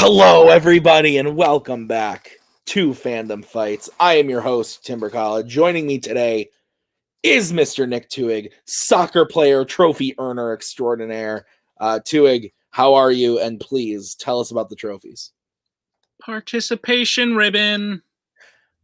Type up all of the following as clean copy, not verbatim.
Hello, everybody, and welcome back to Fandom Fights. I am your host, Timber College. Joining me today is Mr. Nick Tuig, soccer player, trophy earner extraordinaire. Tuig, how are you? And please tell us about the trophies. Participation ribbon.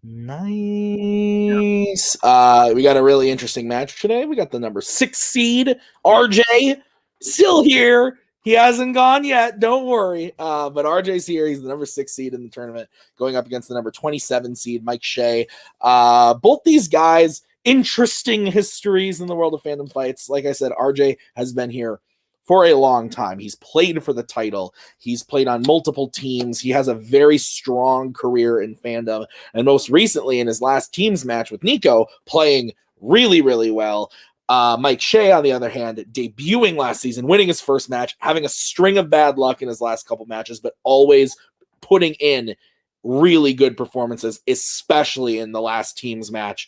Nice. We got a really interesting match today. We got the number 6 seed, RJ, still here. He hasn't gone yet. Don't worry. But RJ's here. He's the number 6 seed in the tournament, going up against the number 27 seed, Mike Shea. Both these guys, interesting histories in the world of Fandom Fights. Like I said, RJ has been here for a long time. He's played for the title. He's played on multiple teams. He has a very strong career in fandom. And most recently, in his last teams match with Nico, playing really, really well. Mike Shea, on the other hand, debuting last season, winning his first match, having a string of bad luck in his last couple matches, but always putting in really good performances, especially in the last teams match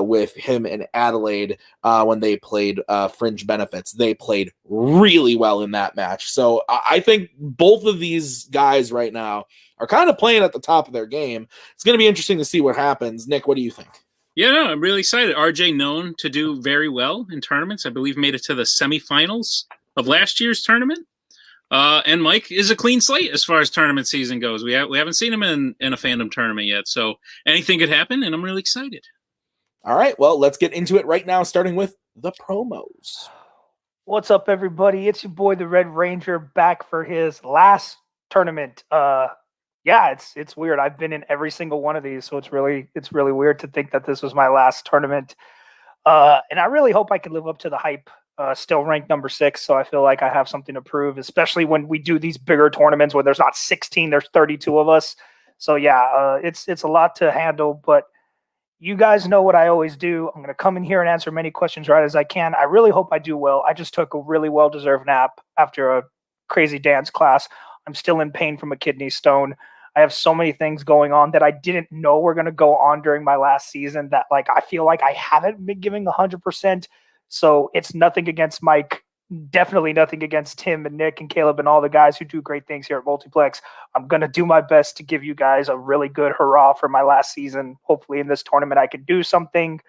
with him and Adelaide when they played Fringe Benefits. They played really well in that match. So I think both of these guys right now are kind of playing at the top of their game. It's going to be interesting to see what happens. Nick, what do you think? Yeah, no, I'm really excited. RJ known to do very well in tournaments. I believe made it to the semifinals of last year's tournament. And Mike is a clean slate as far as tournament season goes. We haven't seen him in a fandom tournament yet, so anything could happen, and I'm really excited. All right, well, let's get into it right now, starting with the promos. What's up, everybody? It's your boy, the Red Ranger, back for his last tournament. Yeah, it's weird. I've been in every single one of these, so it's really weird to think that this was my last tournament. And I really hope I can live up to the hype. Still ranked number 6, so I feel like I have something to prove, especially when we do these bigger tournaments where there's not 16, there's 32 of us. So yeah, it's a lot to handle, but you guys know what I always do. I'm going to come in here and answer many questions right as I can. I really hope I do well. I just took a really well-deserved nap after a crazy dance class. I'm still in pain from a kidney stone. I have so many things going on that I didn't know were going to go on during my last season that I feel like I haven't been giving 100%. So it's nothing against Mike, definitely nothing against Tim and Nick and Caleb and all the guys who do great things here at Multiplex. I'm going to do my best to give you guys a really good hurrah for my last season. Hopefully in this tournament I can do something.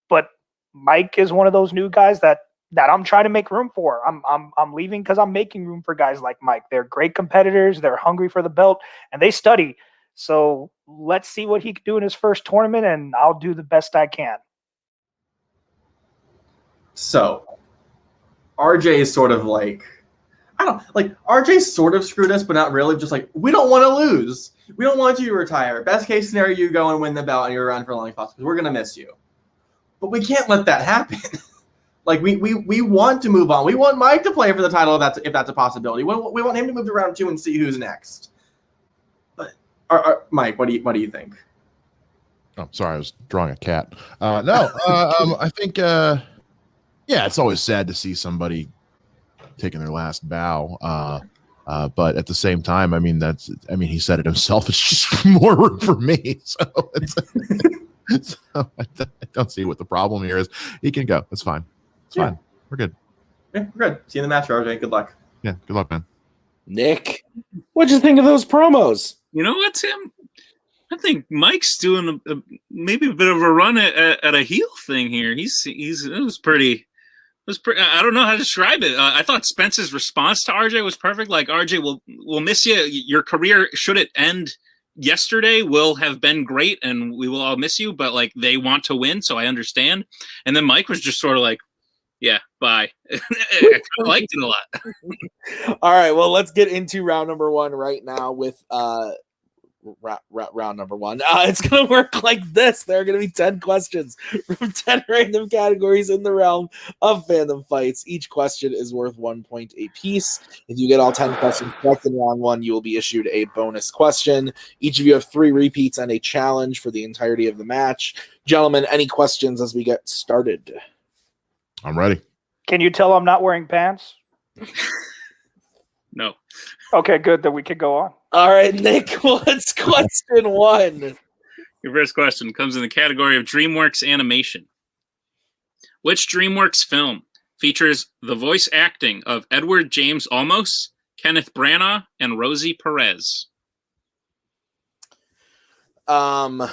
But Mike is one of those new guys that I'm trying to make room for. I'm leaving because I'm making room for guys like Mike. They're great competitors. They're hungry for the belt, and they study. So let's see what he can do in his first tournament, and I'll do the best I can. So RJ is sort of RJ sort of screwed us, but not really. Just we don't want to lose. We don't want you to retire. Best case scenario, you go and win the belt and you're around for a long time because we're going to miss you. But we can't let that happen. We want to move on. We want Mike to play for the title if that's a possibility. We want him to move to round 2 and see who's next. But Mike, what do you think? Oh, sorry, I was drawing a cat. I think it's always sad to see somebody taking their last bow. But at the same time, he said it himself. It's just more room for me. So I don't see what the problem here is. He can go. It's fine. It's fine. We're good. Yeah, we're good. See you in the match, RJ. Good luck. Yeah, good luck, man. Nick, what'd you think of those promos? You know what, Tim? I think Mike's doing maybe a bit of a run at a heel thing here. It was pretty. I don't know how to describe it. I thought Spence's response to RJ was perfect. Like, RJ, we'll miss you. Your career, should it end yesterday, will have been great, and we will all miss you. But they want to win, so I understand. And then Mike was just sort of like, yeah, bye. I kind of liked it a lot. All right, well, let's get into round number 1 right now with round number 1. It's going to work like this. There are going to be 10 questions from 10 random categories in the realm of Fandom Fights. Each question is worth 1 point a piece. If you get all 10 questions correct in round 1, you will be issued a bonus question. Each of you have 3 repeats and a challenge for the entirety of the match. Gentlemen, any questions as we get started? I'm ready. Can you tell I'm not wearing pants? No. Okay, good. Then we can go on. All right, Nick, what's question 1? Your first question comes in the category of DreamWorks animation. Which DreamWorks film features the voice acting of Edward James Olmos, Kenneth Branagh and Rosie Perez. The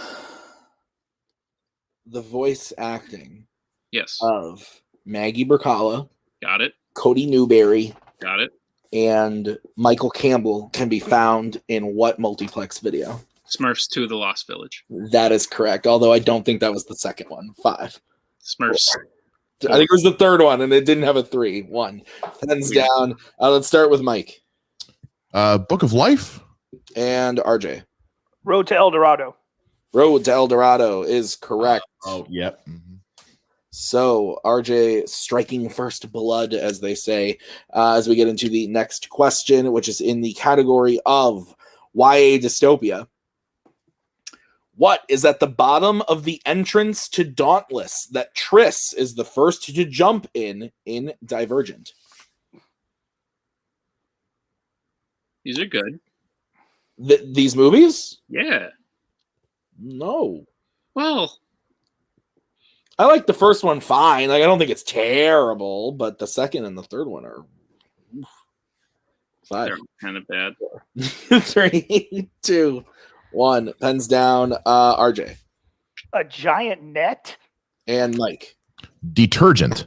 voice acting Yes. of Maggie Bercala, Got it. Cody Newberry, Got it. and Michael Campbell can be found in what multiplex video? Smurfs 2: The Lost Village. That is correct, although I don't think that was the second one. 5. Smurfs. I think it was the third one, and it didn't have a 3. 1. Hands Weird. down. Let's start with Mike. Book of Life. And RJ. Road to El Dorado. Road to El Dorado is correct. Yep. So RJ striking first blood, as they say, as we get into the next question, which is in the category of YA dystopia. What is at the bottom of the entrance to Dauntless that Triss is the first to jump in Divergent? These are good. These movies? Yeah. No. Well, I like the first one fine. Like, I don't think it's terrible, but the second and the third one are 5. they're kind of bad. 3, 2, 1. Pens down. RJ A giant net. and Mike. Detergent.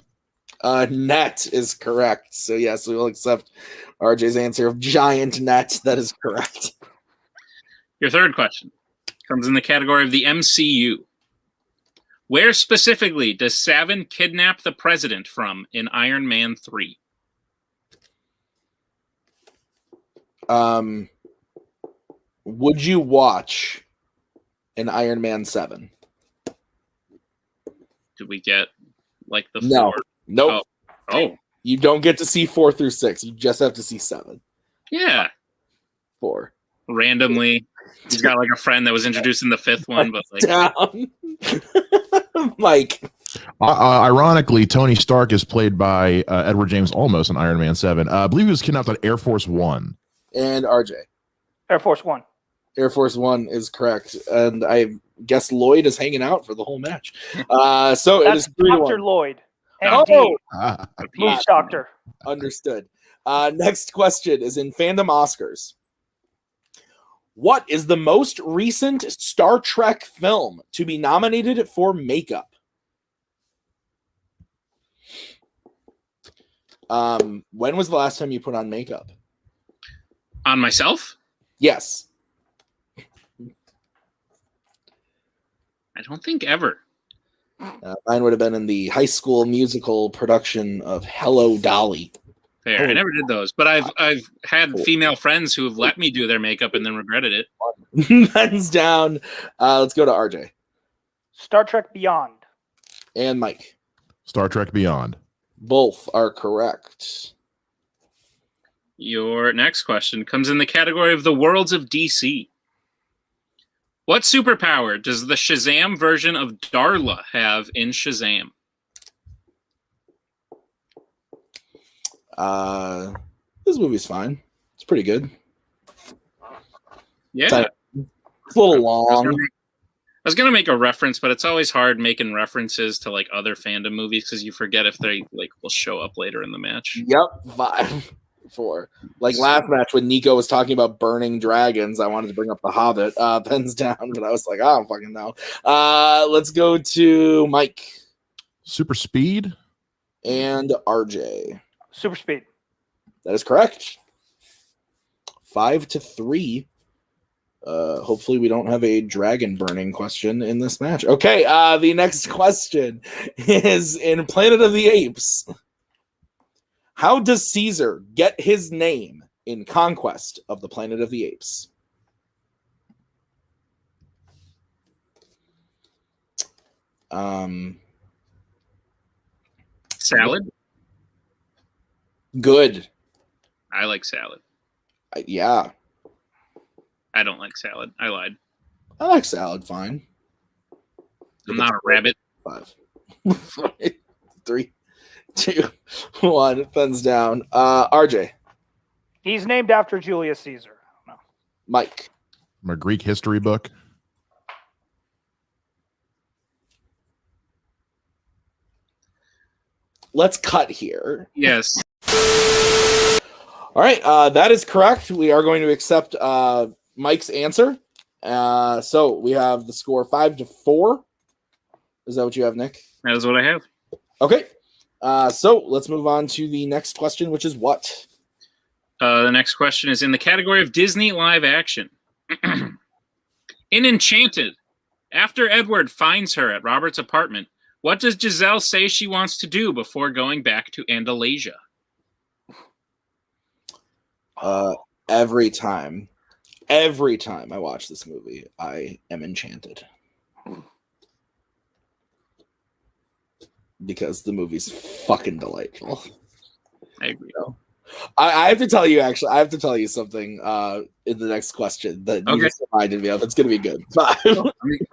Net is correct. So yes, we will accept RJ's answer of giant net. That is correct. Your third question comes in the category of the MCU. Where specifically does Savin kidnap the president from in Iron Man 3? Would you watch an Iron Man 7? Did we get like the No. 4? Nope. Oh. You don't get to see 4 through 6. You just have to see 7. Yeah. 4. Randomly. He's got like a friend that was introduced in the 5th one, but like Down. Mike. Ironically, Tony Stark is played by Edward James Olmos in Iron Man 7. I believe he was kidnapped on Air Force One. And RJ. Air Force One. Air Force One is correct. And I guess Lloyd is hanging out for the whole match. So it is That's 3-1. Dr. Lloyd. Oh, MD. Moose Doctor. understood. Next question is in Fandom Oscars. What is the most recent Star Trek film to be nominated for makeup? When was the last time you put on makeup? on myself? Yes. I don't think ever. Mine would have been in the High School Musical production of Hello, Dolly. Fair. I never did those, but I've had female friends who have let me do their makeup and then regretted it. Hands down. Let's go to RJ. Star Trek Beyond. And Mike. Star Trek Beyond. Both are correct. Your next question comes in the category of the worlds of DC. What superpower does the Shazam version of Darla have in Shazam? This movie's fine. It's pretty good. Yeah. It's a little long. I was gonna make a reference, but it's always hard making references to like other fandom movies because you forget if they like will show up later in the match. Yep, 5, 4. Like last match when Nico was talking about burning dragons, I wanted to bring up the Hobbit. Pens down, but I was like, I don't fucking know. Let's go to Mike Super Speed. and RJ. Super Speed. That is correct. 5-3. Hopefully we don't have a dragon burning question in this match. Okay, the next question is in Planet of the Apes. How does Caesar get his name in Conquest of the Planet of the Apes? Salad? Good. I like salad. Yeah, I don't like salad. I lied. I like salad fine. I'm not a rabbit. 5, 3, 2, 1. Thumbs down. RJ. He's named after Julius Caesar. No. Mike. From a Greek history book. Let's cut here. Yes. All right, that is correct. We are going to accept Mike's answer. So we have the score 5-4. Is that what you have, Nick? That is what I have. Okay. So let's move on to the next question, which is what? The next question is in the category of Disney live action. In Enchanted, after Edward finds her at Robert's apartment, what does Giselle say she wants to do before going back to Andalasia? Every time I watch this movie, I am enchanted. Because the movie's fucking delightful. I agree. I have to tell you, actually, I have to tell you something in the next question that you just reminded me of. It's going to be good. 5,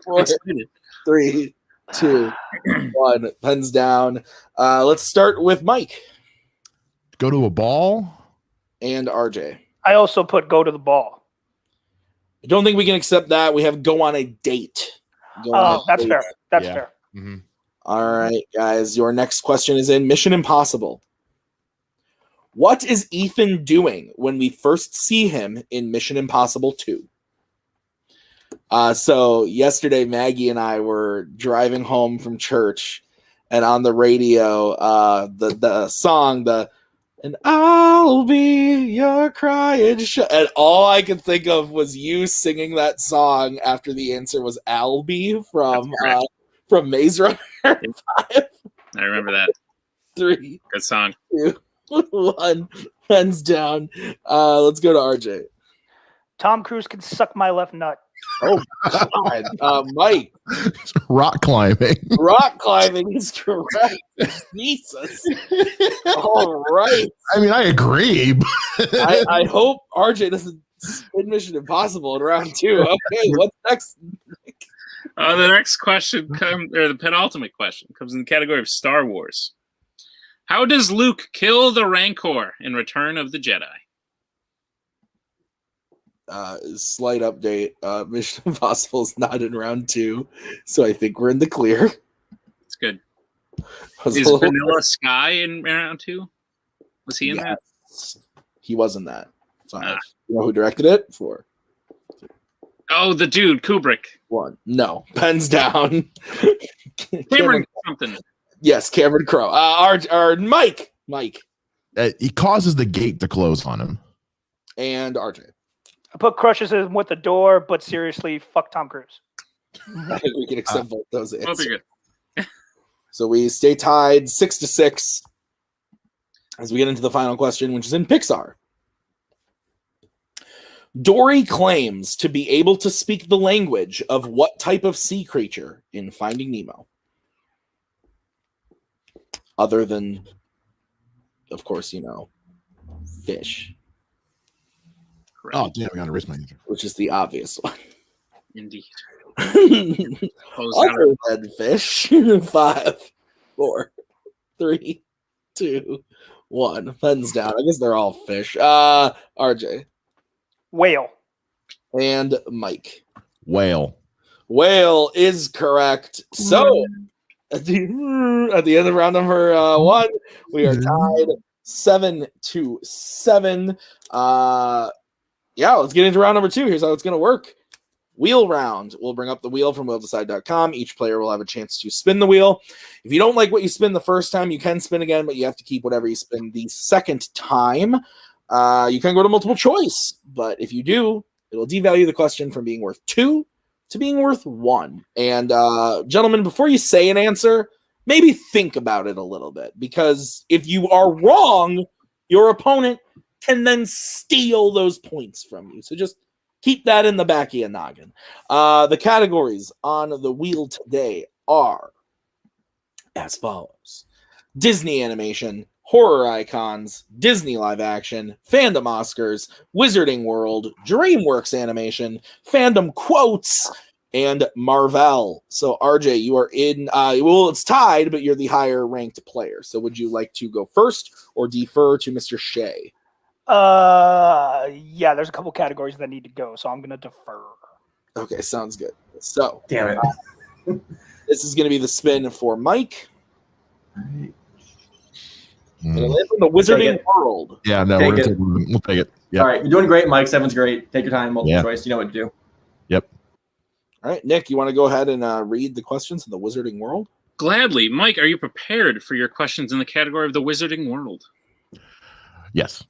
4, 3, 2, 1. Pens down. Let's start with Mike. Go to a ball. And RJ. I also put go to the ball. I don't think we can accept that. We have go on a date. That's fair. That's fair. Mm-hmm. All right, guys. Your next question is in Mission Impossible. What is Ethan doing when we first see him in Mission Impossible 2? So yesterday, Maggie and I were driving home from church, and on the radio, the song, and I'll be your crying and all I could think of was you singing that song after the answer was Albie from Maze Runner 5. I remember that. 3. Good song. 2, 1. Pens down. Let's go to RJ. Tom Cruise can suck my left nut. Oh God. Mike. Rock climbing. Rock climbing is correct. Jesus. All right. I mean, I agree. I hope RJ doesn't spin Mission Impossible in round 2. Okay, what's next? The next question the penultimate question comes in the category of Star Wars. How does Luke kill the Rancor in Return of the Jedi? Slight update. Mission Impossible is not in round 2, so I think we're in the clear. It's good. Is Vanilla Sky in round 2? Was he in that? He was in that. 5. You know who directed it? 4. Oh, the dude, Kubrick. 1. No. Pens down. Cameron something. Yes, Cameron Crowe. Our Mike. He causes the gate to close on him. And RJ. I put crushes him with the door, but seriously, fuck Tom Cruise. I think we can accept both those answers. Both are good. So we stay tied 6-6 as we get into the final question, which is in Pixar. Dory claims to be able to speak the language of what type of sea creature in Finding Nemo? Other than, of course, fish. Correct. Oh, damn, I got to erase my answer. Which is the obvious one. Indeed. Other than fish. 5, 4, 3, 2, 1. Pens down. I guess they're all fish. RJ. Whale. And Mike. Whale. Whale is correct. So at the end of round number 1, we are tied 7-7. Let's get into round number 2. Here's how it's going to work. Wheel round. We'll bring up the wheel from wheeldecide.com. Each player will have a chance to spin the wheel. If you don't like what you spin the first time, you can spin again, but you have to keep whatever you spin the second time. You can go to multiple choice, but if you do, it'll devalue the question from being worth 2 to being worth 1. And gentlemen, before you say an answer, maybe think about it a little bit, because if you are wrong, your opponent can then steal those points from you. So just keep that in the back of your noggin. The categories on the wheel today are as follows: Disney animation, horror icons, Disney live action, Fandom Oscars, Wizarding World, DreamWorks animation, Fandom quotes, and Marvel. So RJ, you are in. It's tied, but you're the higher ranked player. So would you like to go first or defer to Mr. Shea? There's a couple categories that need to go, so I'm gonna defer. Okay, sounds good. So Damn it. This is gonna be the spin for Mike. Right. And it lands in the Wizarding World. Yeah, no, Take we'll it. take it. Yep. All right, you're doing great, Mike. 7's great. Take your time, multiple choice. You know what to do. Yep. All right, Nick, you want to go ahead and read the questions in the Wizarding World? Gladly. Mike, are you prepared for your questions in the category of the Wizarding World? Yes.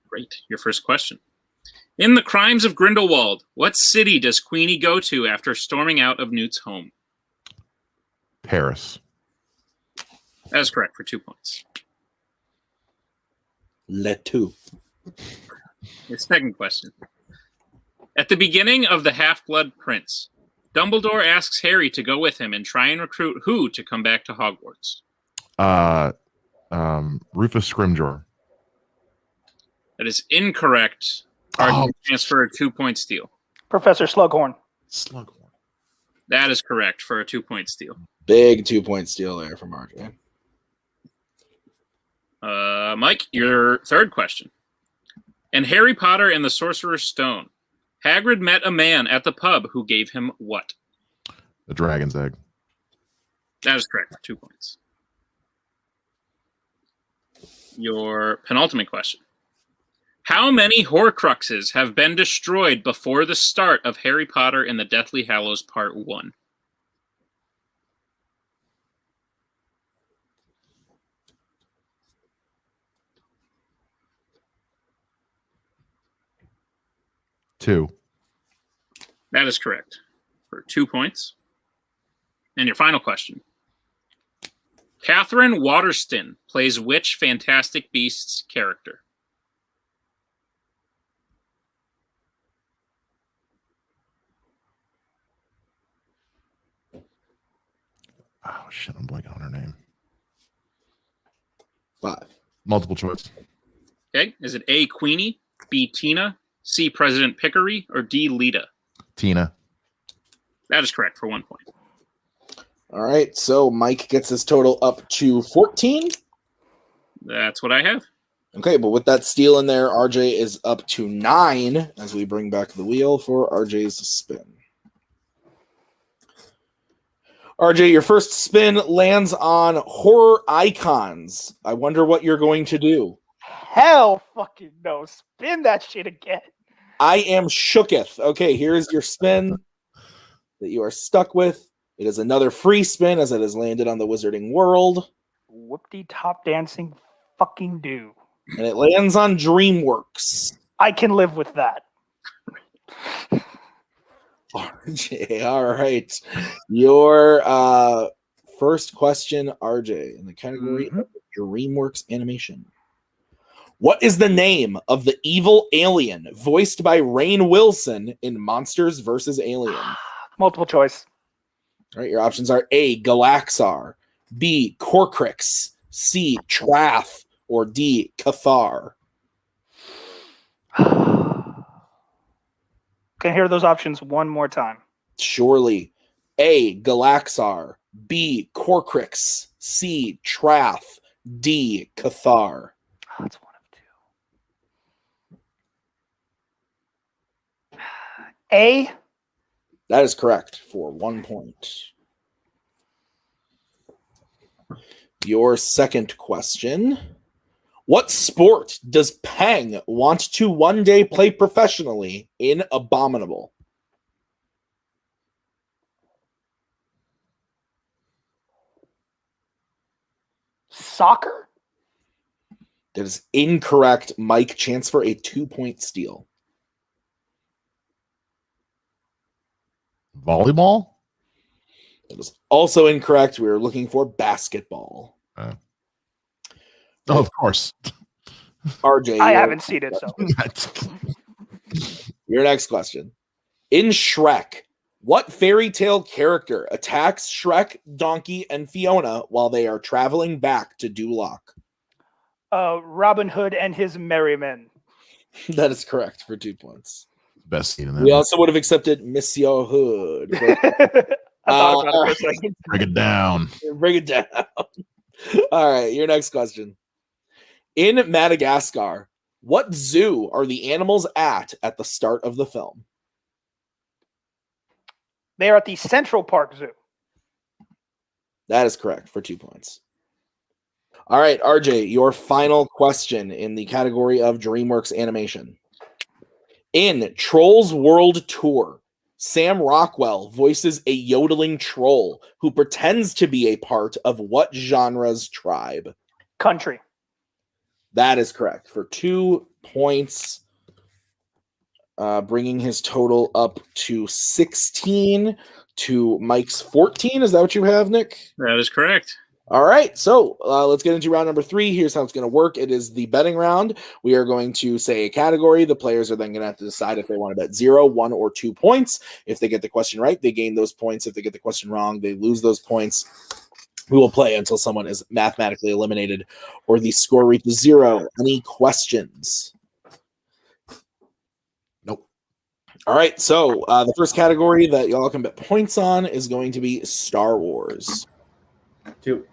Great. Your first question. In The Crimes of Grindelwald, what city does Queenie go to after storming out of Newt's home? Paris. That is correct for 2 points. Le Two. Your second question. At the beginning of The Half-Blood Prince, Dumbledore asks Harry to go with him and try and recruit who to come back to Hogwarts? Rufus Scrimgeour. That is incorrect. RJ chance for a 2-point steal. Professor Slughorn. Slughorn. That is correct for a 2-point steal. Big 2-point steal there from RJ. Mike, your third question. In Harry Potter and the Sorcerer's Stone, Hagrid met a man at the pub who gave him what? The dragon's egg. That is correct for 2 points. Your penultimate question. How many Horcruxes have been destroyed before the start of Harry Potter and the Deathly Hallows Part 1? Two. That is correct for 2 points. And your final question. Catherine Waterston plays which Fantastic Beasts character? Oh, shit, I'm blanking on her name. 5. Multiple choice. Okay, is it A, Queenie, B, Tina, C, President Pickery, or D, Lita? Tina. That is correct for 1 point. All right, so Mike gets his total up to 14. That's what I have. Okay, but with that steal in there, RJ is up to 9 as we bring back the wheel for RJ's spin. RJ, your first spin lands on horror icons. I wonder what you're going to do. Hell fucking no. Spin that shit again. I am shooketh. Okay, here's your spin that you are stuck with. It is another free spin as it has landed on the Wizarding World. Whoop-de top dancing fucking do. And it lands on DreamWorks. I can live with that. RJ, all right. Your first question, RJ, in the category of DreamWorks animation. What is the name of the evil alien voiced by Rainn Wilson in Monsters vs. Aliens? Multiple choice. All right, your options are A, Galaxar, B, Corcrix, C, Traff, or D, Cathar. Can I hear those options one more time? Surely. A, Galaxar, B, Corcrix, C, Traff, D, Cathar. Oh, it's one of two. A. That is correct for 1 point. Your second question. What sport does Peng want to one day play professionally in Abominable? Soccer? That is incorrect. Mike, chance for a 2-point steal. Volleyball? That is also incorrect. We were looking for basketball. Oh, of course. RJ, I haven't seen it, so. Your next question. In Shrek, what fairy tale character attacks Shrek, Donkey, and Fiona while they are traveling back to Duloc? Robin Hood and his merry men. That is correct for 2 points. Best scene in that. We also would have accepted Monsieur Hood. I thought about it for a second. Break it down. Bring it down. All right, your next question. In Madagascar, what zoo are the animals at the start of the film? They are at the Central Park Zoo. That is correct for 2 points. All right, RJ, your final question in the category of DreamWorks animation. In Trolls World Tour, Sam Rockwell voices a yodeling troll who pretends to be a part of what genre's tribe? Country. That is correct. For 2 points, bringing his total up to 16 to Mike's 14. Is that what you have, Nick? That is correct. All right, so let's get into round number 3. Here's how it's going to work. It is the betting round. We are going to say a category. The players are then going to have to decide if they want to bet 0, 1, or 2 points. If they get the question right, they gain those points. If they get the question wrong, they lose those points. We will play until someone is mathematically eliminated or the score reaches 0. Any questions? Nope. All right, so the first category that y'all can bet points on is going to be Star Wars. 2.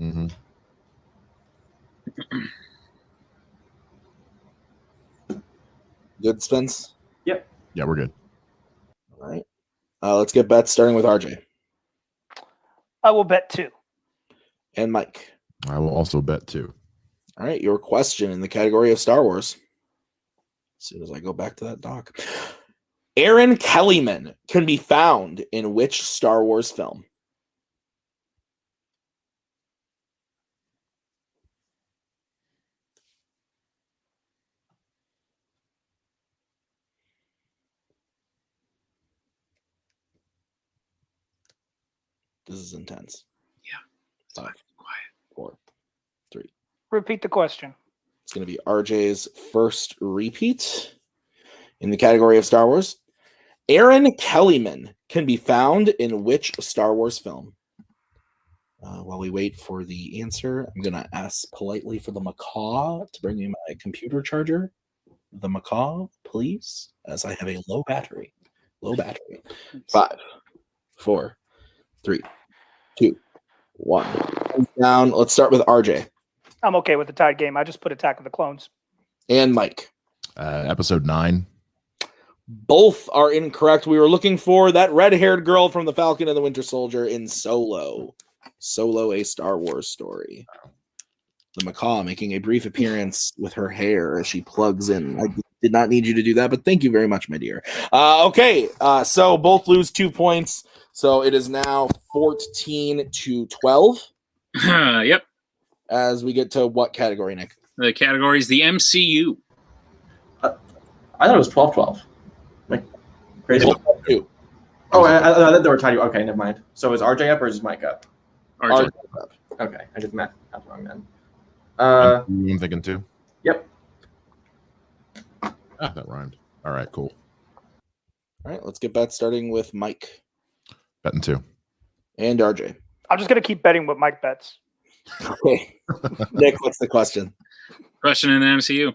Mm-hmm. Good, Spence? Yeah, we're good. All right. Let's get bets starting with RJ. I will bet 2. And Mike. I will also bet 2. All right, your question in the category of Star Wars. As soon as I go back to that doc. Aaron Kellyman can be found in which Star Wars film? This is intense. Yeah. 5, Quiet. 4, 3. Repeat the question. It's going to be RJ's first repeat in the category of Star Wars. Aaron Kellyman can be found in which Star Wars film? While we wait for the answer, I'm going to ask politely for the macaw to bring me my computer charger. The macaw, please, as I have a low battery. Low battery. 5, 4, 3, 2, 1. Down. Let's start with RJ I'm okay with the tied game. I just put Attack of the Clones. and Mike. Episode 9. Both are incorrect. We were looking for that red-haired girl from The Falcon and the Winter Soldier in Solo. Solo, a Star Wars story. The macaw making a brief appearance with her hair as she plugs in. I did not need you to do that, but thank you very much, my dear. Okay, so both lose 2 points. So it is now 14 to 12 Yep. as we get to what category, Nick? The category is the MCU. I thought it was 12-12. Like, crazy. Two. Oh, I thought they were tied. Okay, never mind. So is RJ up or is Mike up? RJ. Okay, I did the math wrong then. I'm thinking 2. Yep. That rhymed. All right, cool. All right, let's get bets starting with Mike Betting 2. and RJ. I'm just going to keep betting what Mike bets. Okay. Nick, what's the question? Question in the MCU.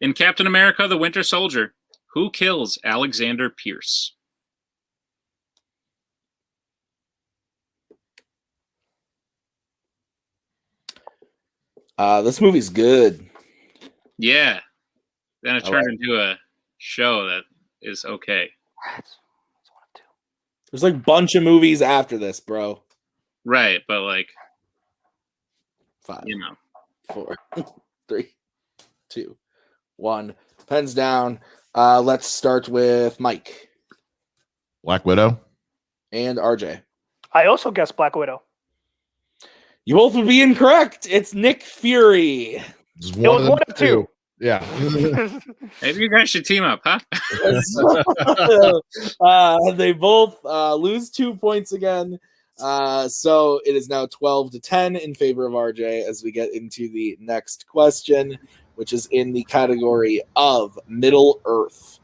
In Captain America, the Winter Soldier, who kills Alexander Pierce? This movie's good. Yeah. Then it I turned like into a show that is okay. That's one of 2. There's like a bunch of movies after this, bro. Right, but like, 5, you know. 4, 3, 2, 1. Pens down. Let's start with Mike Black Widow. and RJ. I also guessed Black Widow. You both would be incorrect. It's Nick Fury. It was one of 2. Yeah. Maybe you guys should team up, huh? They both lose 2 points again. So it is now 12 to 10 in favor of RJ as we get into the next question, which is in the category of Middle Earth.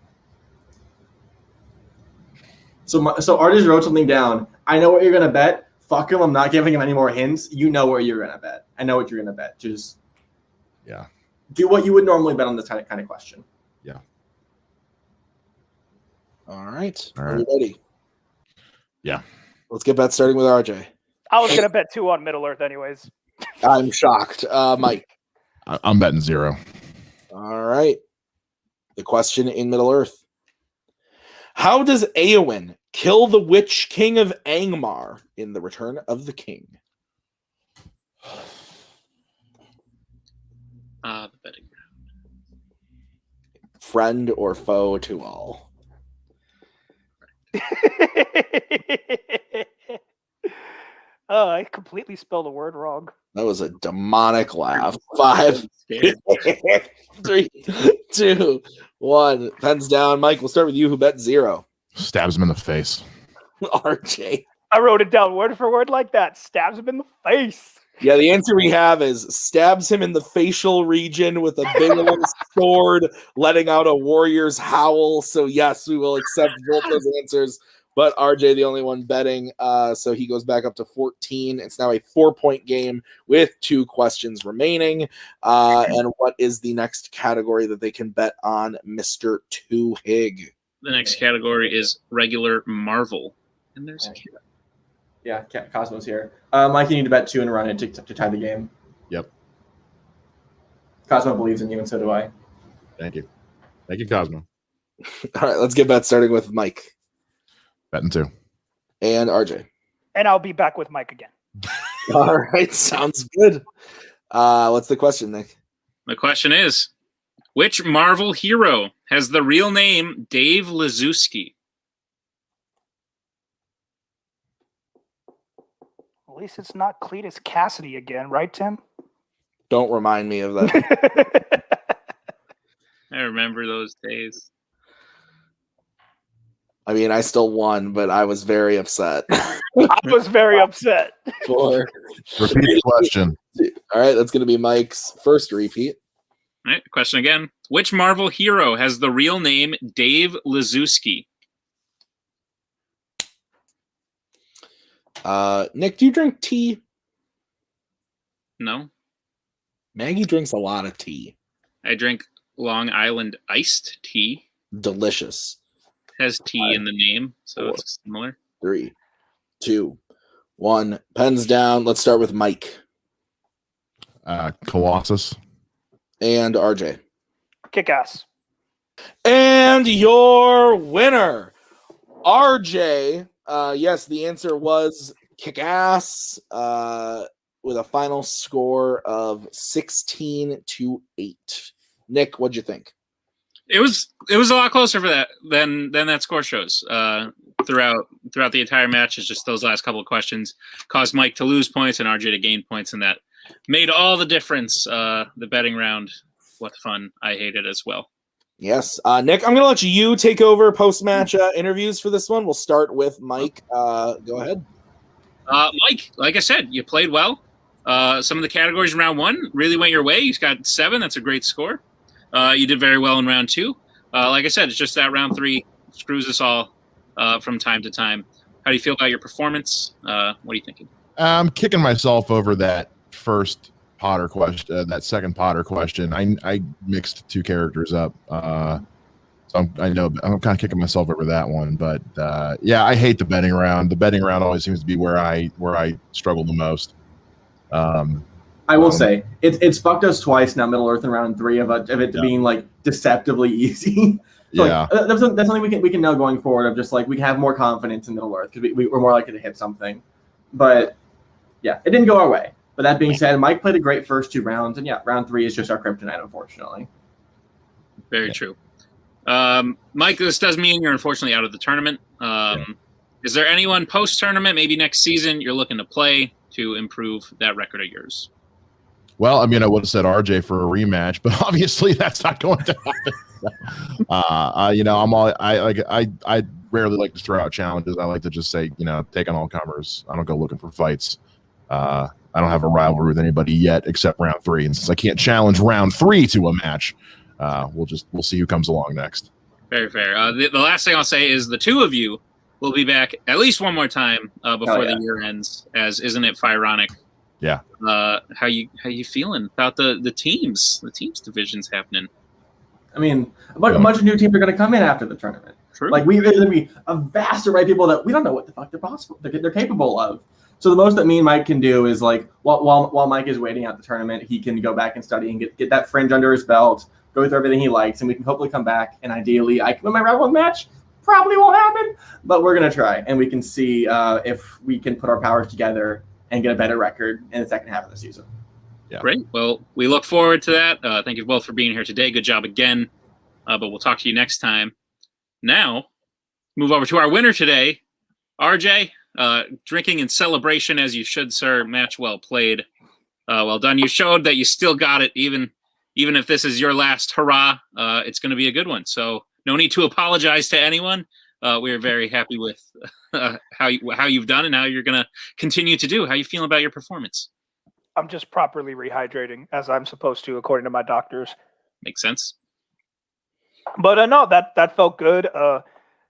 So RJ wrote something down. I know what you're gonna bet. Fuck him. I'm not giving him any more hints. You know where you're gonna bet. I know what you're gonna bet. Just do what you would normally bet on this kind of question. Yeah. All right. All Are right. you ready? Yeah. Let's get that starting with RJ. I was going to bet 2 on Middle Earth anyways. I'm shocked. Mike. I'm betting 0. All right. The question in Middle Earth. How does Eowyn kill the Witch King of Angmar in The Return of the King? friend or foe to all. Oh, I completely spelled a word wrong. That was a demonic laugh. 5, 3, 2, 1. Pens down. Mike, we'll start with you who bet 0. Stabs him in the face. RJ. I wrote it down word for word like that. Stabs him in the face. Yeah, the answer we have is stabs him in the facial region with a big old sword, letting out a warrior's howl. So yes, we will accept both those answers. But RJ, the only one betting, so he goes back up to 14. It's now a 4-point game with 2 questions remaining. And what is the next category that they can bet on, Mr. Two Hig? The next category is regular Marvel. And there's a cat. Yeah, Cosmo's here. Mike, you need to bet 2 and run it to tie the game. Yep. Cosmo believes in you, and so do I. Thank you. Thank you, Cosmo. All right, let's get bets starting with Mike. Betting 2. And RJ. And I'll be back with Mike again. All right, sounds good. What's the question, Nick? The question is, which Marvel hero has the real name Dave Lazuski? At least it's not Cletus Cassidy again, right, Tim? Don't remind me of that. I remember those days. I mean, I still won, but I was very upset. I was very upset. 4. Repeat the question. All right, that's going to be Mike's first repeat. All right, question again. Which Marvel hero has the real name Dave Lazuski? Nick, do you drink tea? No. Maggie drinks a lot of tea. I drink Long Island iced tea. Delicious. Has tea in the name, so 4, it's similar. 3, 2, 1. Pens down. Let's start with Mike. Colossus. And RJ. Kick ass. And your winner, RJ. Yes, the answer was kick ass with a final score of 16-8. Nick, what'd you think? It was a lot closer for that than that score shows. Throughout the entire match, it's just those last couple of questions caused Mike to lose points and RJ to gain points, and that made all the difference. The betting round, what fun! I hated as well. Yes, Nick, I'm going to let you take over post-match interviews for this one. We'll start with Mike. Go ahead. Mike, like I said, you played well. Some of the categories in round 1 really went your way. You got 7. That's a great score. You did very well in round 2. Like I said, it's just that round 3 screws us all from time to time. How do you feel about your performance? What are you thinking? I'm kicking myself over that first Potter question, that second Potter question. I mixed 2 characters up. So I know I'm kind of kicking myself over that one. But yeah, I hate the betting round. The betting round always seems to be where I struggle the most. I will say it's fucked us twice now. Middle Earth in round 3 of it being like deceptively easy. So yeah, like, that's something we can know going forward. Of just like we can have more confidence in Middle Earth because we're more likely to hit something. But yeah, it didn't go our way. But that being said, Mike played a great first 2 rounds, and yeah, round 3 is just our kryptonite, unfortunately. Very true. Mike, this does mean you're unfortunately out of the tournament. Is there anyone post-tournament, maybe next season, you're looking to play to improve that record of yours? well, I mean, I would have said RJ for a rematch, but obviously that's not going to happen. You know, I rarely like to throw out challenges. I like to just say, you know, take on all comers. I don't go looking for fights. I don't have a rivalry with anybody yet except round 3, and since I can't challenge round 3 to a match, we'll see who comes along next. Very fair. The last thing I'll say is the 2 of you will be back at least one more time before the year ends. As isn't it ironic? Yeah. How you feeling about the teams divisions happening? I mean, a bunch of new teams are going to come in after the tournament. True. Like there's going to be a vast array of people that we don't know what the fuck they're capable of. So the most that me and Mike can do is like while Mike is waiting out the tournament, he can go back and study and get that fringe under his belt, go through everything he likes, and we can hopefully come back and ideally I can win my round 1 match. Probably won't happen, but we're gonna try, and we can see if we can put our powers together and get a better record in the second half of the season. Yeah. Great. Well, we look forward to that. Thank you both for being here today. Good job again. but we'll talk to you next time. Now, move over to our winner today, RJ. Drinking in celebration as you should, sir. Match well played. Well done. You showed that you still got it, even if this is your last hurrah. It's going to be a good one. So no need to apologize to anyone. We are very happy with how you've done and how you're going to continue to do. How you feeling about your performance? I'm just properly rehydrating as I'm supposed to, according to my doctors. Makes sense. But no, that felt good.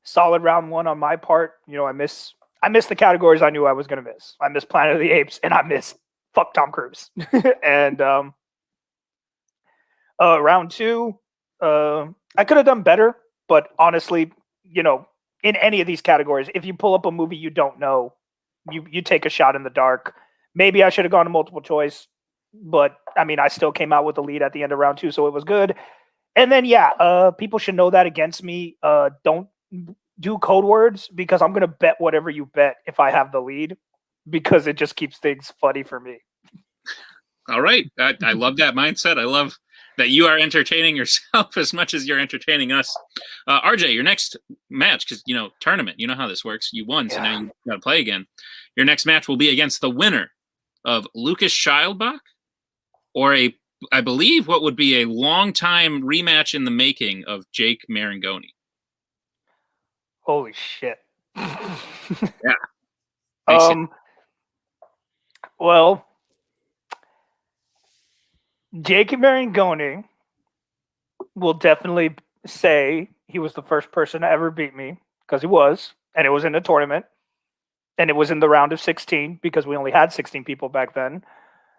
Solid round one on my part. You know, I missed the categories I knew I was going to miss. I missed Planet of the Apes, and I missed fuck Tom Cruise. And round two, I could have done better. But honestly, you know, in any of these categories, if you pull up a movie you don't know, you take a shot in the dark. Maybe I should have gone to multiple choice, but I mean, I still came out with the lead at the end of round two, so it was good. And then, people should know that against me. Don't do code words because I'm going to bet whatever you bet if I have the lead because it just keeps things funny for me. All right. I love that mindset. I love that you are entertaining yourself as much as you're entertaining us. RJ, your next match, because, you know, tournament, you know how this works. You won, so now you got to play again. Your next match will be against the winner of Lucas Scheilbach, or I believe what would be a long-time rematch in the making of Jake Marangoni. Holy shit. Yeah. Well, Jake Marangoni will definitely say he was the first person to ever beat me, because he was, and it was in a tournament, and it was in the round of 16 because we only had 16 people back then.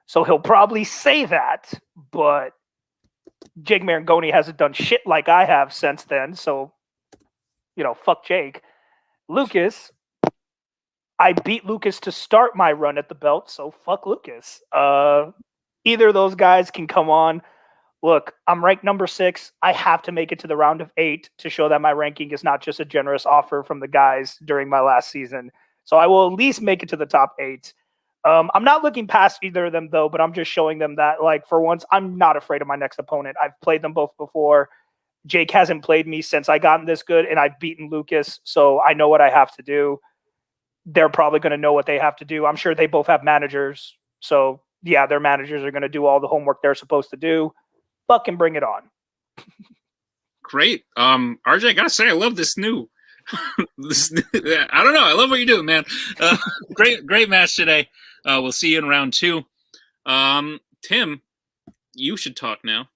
So he'll probably say that, but Jake Marangoni hasn't done shit like I have since then. So, you know, fuck Jake. Lucas, I beat Lucas to start my run at the belt, so fuck Lucas. Either of those guys can come on. Look, I'm ranked number 6. I have to make it to the round of 8 to show that my ranking is not just a generous offer from the guys during my last season. So I will at least make it to the top 8. I'm not looking past either of them, though, but I'm just showing them that, like, for once, I'm not afraid of my next opponent. I've played them both before. Jake hasn't played me since I gotten this good, and I've beaten Lucas, so I know what I have to do. They're probably going to know what they have to do. I'm sure they both have managers, so yeah, their managers are going to do all the homework they're supposed to do. Fucking bring it on. Great. RJ, I gotta say, I love this new. I don't know. I love what you're doing, man. Great match today. We'll see you in round 2. Tim, you should talk now.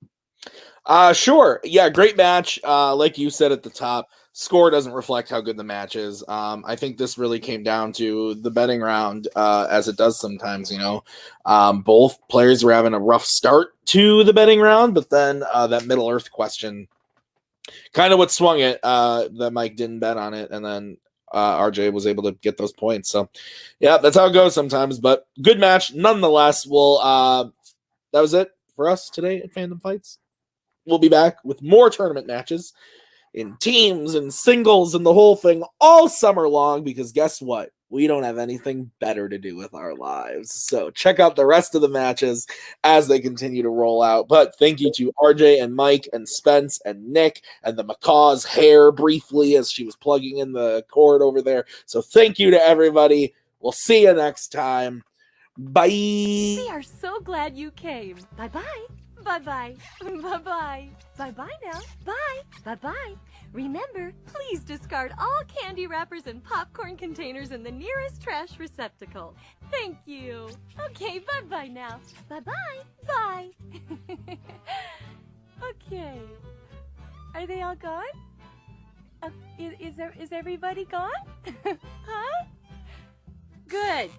Sure. Yeah, great match. Like you said at the top, score doesn't reflect how good the match is. I think this really came down to the betting round, as it does sometimes, you know. Both players were having a rough start to the betting round, but then that Middle Earth question kind of what swung it, that Mike didn't bet on it, and then RJ was able to get those points. So, yeah, that's how it goes sometimes, but good match nonetheless. That was it for us today at Fandom Fights. We'll be back with more tournament matches in teams and singles and the whole thing all summer long, because guess what? We don't have anything better to do with our lives. So check out the rest of the matches as they continue to roll out. But thank you to RJ and Mike and Spence and Nick and the Macaw's hair briefly as she was plugging in the cord over there. So thank you to everybody. We'll see you next time. Bye. We are so glad you came. Bye-bye. Bye-bye. Bye-bye. Bye-bye now. Bye. Bye-bye. Remember, please discard all candy wrappers and popcorn containers in the nearest trash receptacle. Thank you. Okay, bye-bye now. Bye-bye. Bye. Okay. Are they all gone? Is everybody gone? Huh? Good.